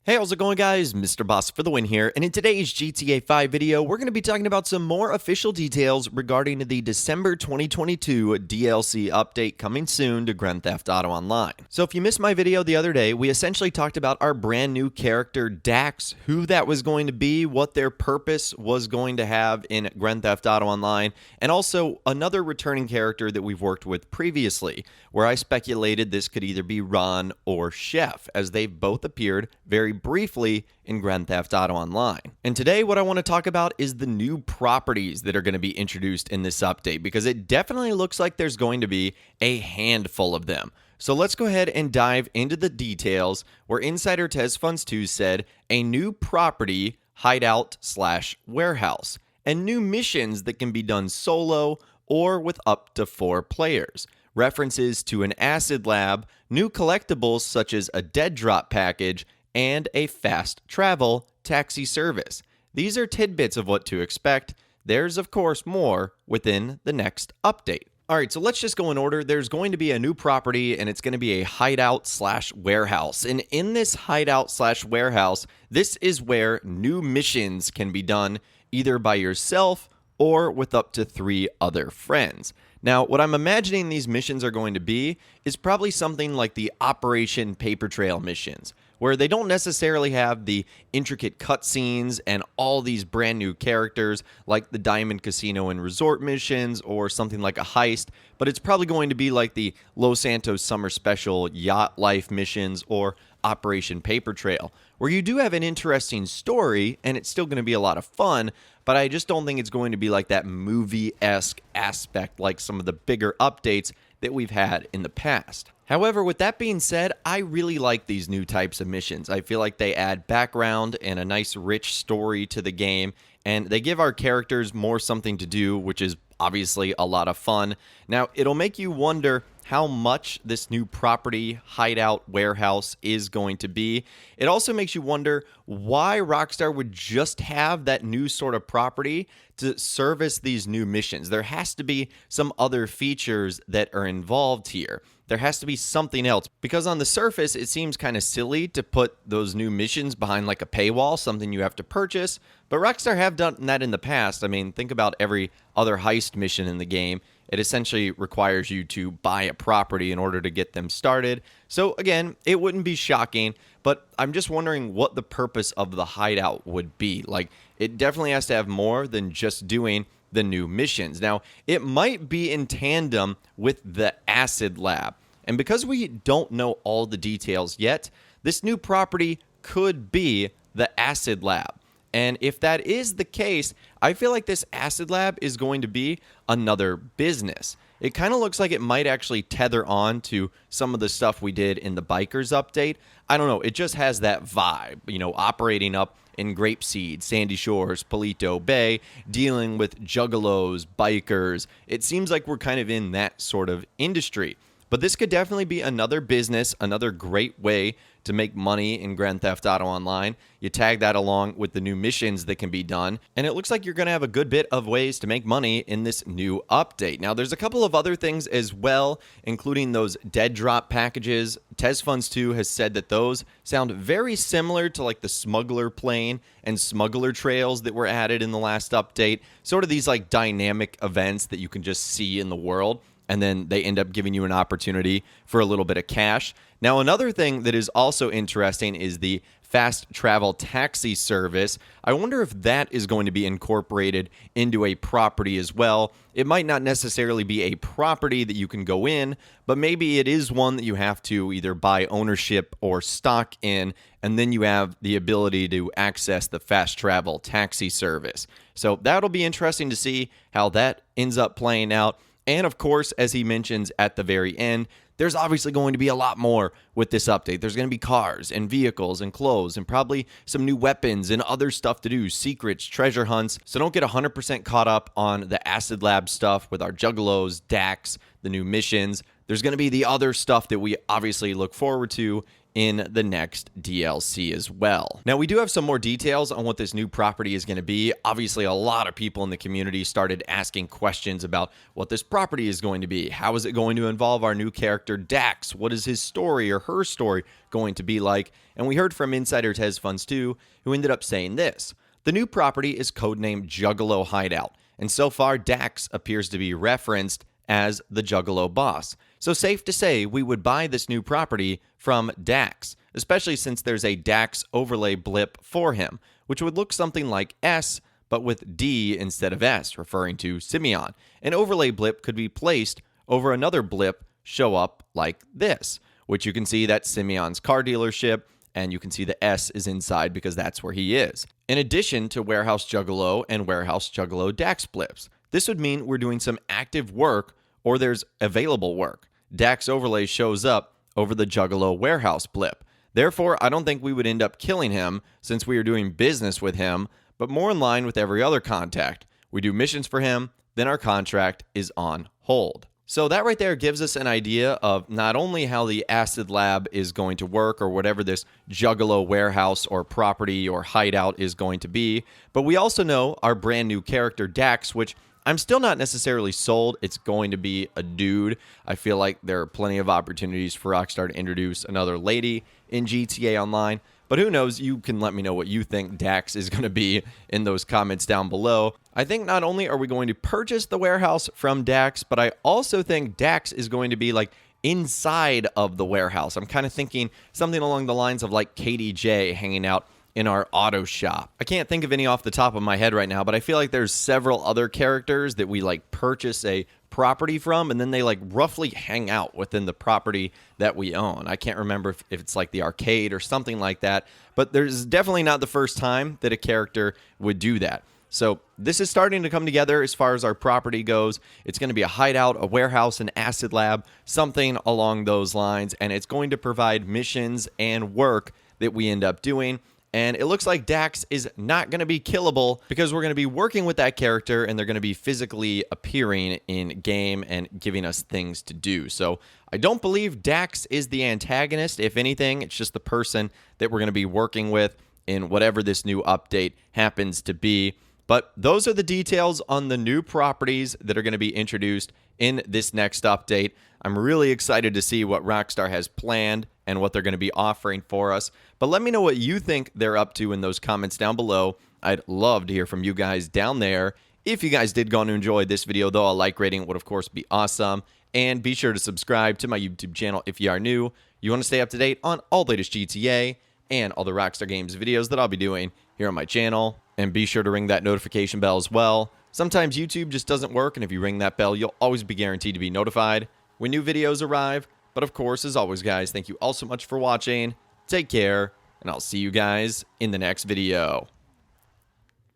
Hey, how's it going, guys? Mr. Boss for the win here, and in today's GTA 5 video, we're going to be talking about some more official details regarding the December 2022 DLC update coming soon to Grand Theft Auto Online. So if you missed my video the other day, we essentially talked about our brand new character, Dax, who that was going to be, what their purpose was going to have in Grand Theft Auto Online, and also another returning character that we've worked with previously, where I speculated this could either be Ron or Chef, as they've both appeared very briefly in Grand Theft Auto Online. And today what I want to talk about is the new properties that are going to be introduced in this update, because it definitely looks like there's going to be a handful of them. So let's go ahead and dive into the details, where insider TezFunds2 said a new property, hideout/warehouse, and new missions that can be done solo or with up to 4 players. References to an acid lab, new collectibles such as a dead drop package, and a fast travel taxi service. These are tidbits of what to expect. There's, of course, more within the next update. All right, so let's just go in order. There's going to be a new property, and it's going to be a hideout/warehouse. And in this hideout/warehouse, this is where new missions can be done either by yourself or with up to 3 other friends. Now, what I'm imagining these missions are going to be is probably something like the Operation Paper Trail missions, where they don't necessarily have the intricate cutscenes and all these brand new characters like the Diamond Casino and Resort missions or something like a heist, but it's probably going to be like the Los Santos Summer Special Yacht Life missions or Operation Paper Trail, where you do have an interesting story and it's still going to be a lot of fun, but I just don't think it's going to be like that movie-esque aspect like some of the bigger updates that we've had in the past. However, with that being said, I really like these new types of missions. I feel like they add background and a nice rich story to the game, and they give our characters more something to do, which is obviously a lot of fun. Now, it'll make you wonder how much this new property, hideout, warehouse is going to be. It also makes you wonder why Rockstar would just have that new sort of property to service these new missions. There has to be some other features that are involved here. There has to be something else, because on the surface, it seems kind of silly to put those new missions behind like a paywall, something you have to purchase, but Rockstar have done that in the past. I mean, think about every other heist mission in the game. It essentially requires you to buy a property in order to get them started. So again, it wouldn't be shocking, but I'm just wondering what the purpose of the hideout would be. Like, it definitely has to have more than just doing the new missions. Now, it might be in tandem with the acid lab. And because we don't know all the details yet, this new property could be the acid lab. And if that is the case, I feel like this acid lab is going to be another business. It kind of looks like it might actually tether on to some of the stuff we did in the Bikers update. I don't know, it just has that vibe, you know, operating up in Grapeseed, Sandy Shores, Palito Bay, dealing with juggalos, bikers. It seems like we're kind of in that sort of industry. But this could definitely be another business, another great way to make money in Grand Theft Auto Online. You tag that along with the new missions that can be done, and it looks like you're going to have a good bit of ways to make money in this new update. Now, there's a couple of other things as well, including those dead drop packages. TezFunds2 has said that those sound very similar to like the smuggler plane and smuggler trails that were added in the last update. Sort of these like dynamic events that you can just see in the world, and then they end up giving you an opportunity for a little bit of cash. Now, another thing that is also interesting is the fast travel taxi service. I wonder if that is going to be incorporated into a property as well. It might not necessarily be a property that you can go in, but maybe it is one that you have to either buy ownership or stock in, and then you have the ability to access the fast travel taxi service. So that'll be interesting to see how that ends up playing out. And of course, as he mentions at the very end, there's obviously going to be a lot more with this update. There's going to be cars and vehicles and clothes and probably some new weapons and other stuff to do, secrets, treasure hunts. So don't get 100% caught up on the Acid Lab stuff with our Juggalos, Dax, the new missions. There's going to be the other stuff that we obviously look forward to in the next DLC as well. Now, we do have some more details on what this new property is going to be. Obviously, a lot of people in the community started asking questions about what this property is going to be. How is it going to involve our new character, Dax? What is his story or her story going to be like? And we heard from Insider Tez Funds 2, who ended up saying this. The new property is codenamed Juggalo Hideout, and so far, Dax appears to be referenced as the Juggalo boss. So safe to say we would buy this new property from Dax, especially since there's a Dax overlay blip for him, which would look something like S, but with D instead of S, referring to Simeon. An overlay blip could be placed over another blip show up like this, which you can see that's Simeon's car dealership, and you can see the S is inside because that's where he is. In addition to Warehouse Juggalo and Warehouse Juggalo Dax blips, this would mean we're doing some active work or there's available work. Dax overlay shows up over the Juggalo warehouse blip. Therefore, I don't think we would end up killing him since we are doing business with him, but more in line with every other contact. We do missions for him, then our contract is on hold. So that right there gives us an idea of not only how the Acid Lab is going to work or whatever this Juggalo warehouse or property or hideout is going to be, but we also know our brand new character Dax, which I'm still not necessarily sold it's going to be a dude. I feel like there are plenty of opportunities for Rockstar to introduce another lady in GTA Online. But who knows, you can let me know what you think Dax is going to be in those comments down below. I think not only are we going to purchase the warehouse from Dax, but I also think Dax is going to be like inside of the warehouse. I'm kind of thinking something along the lines of like KDJ hanging out in our auto shop. I can't think of any off the top of my head right now, but I feel like there's several other characters that we like purchase a property from, and then they like roughly hang out within the property that we own. I can't remember if it's like the arcade or something like that, but there's definitely not the first time that a character would do that. So this is starting to come together as far as our property goes. It's going to be a hideout, a warehouse, an acid lab, something along those lines, and it's going to provide missions and work that we end up doing. And it looks like Dax is not going to be killable because we're going to be working with that character and they're going to be physically appearing in game and giving us things to do. So I don't believe Dax is the antagonist. If anything, it's just the person that we're going to be working with in whatever this new update happens to be. But those are the details on the new properties that are going to be introduced in this next update. I'm really excited to see what Rockstar has planned and what they're going to be offering for us. But let me know what you think they're up to in those comments down below. I'd love to hear from you guys down there. If you guys did go on to enjoy this video, though, a like rating would, of course, be awesome. And be sure to subscribe to my YouTube channel if you are new. You want to stay up to date on all the latest GTA and all the Rockstar Games videos that I'll be doing here on my channel. And be sure to ring that notification bell as well. Sometimes YouTube just doesn't work, and if you ring that bell, you'll always be guaranteed to be notified when new videos arrive. But of course, as always, guys, thank you all so much for watching. Take care, and I'll see you guys in the next video.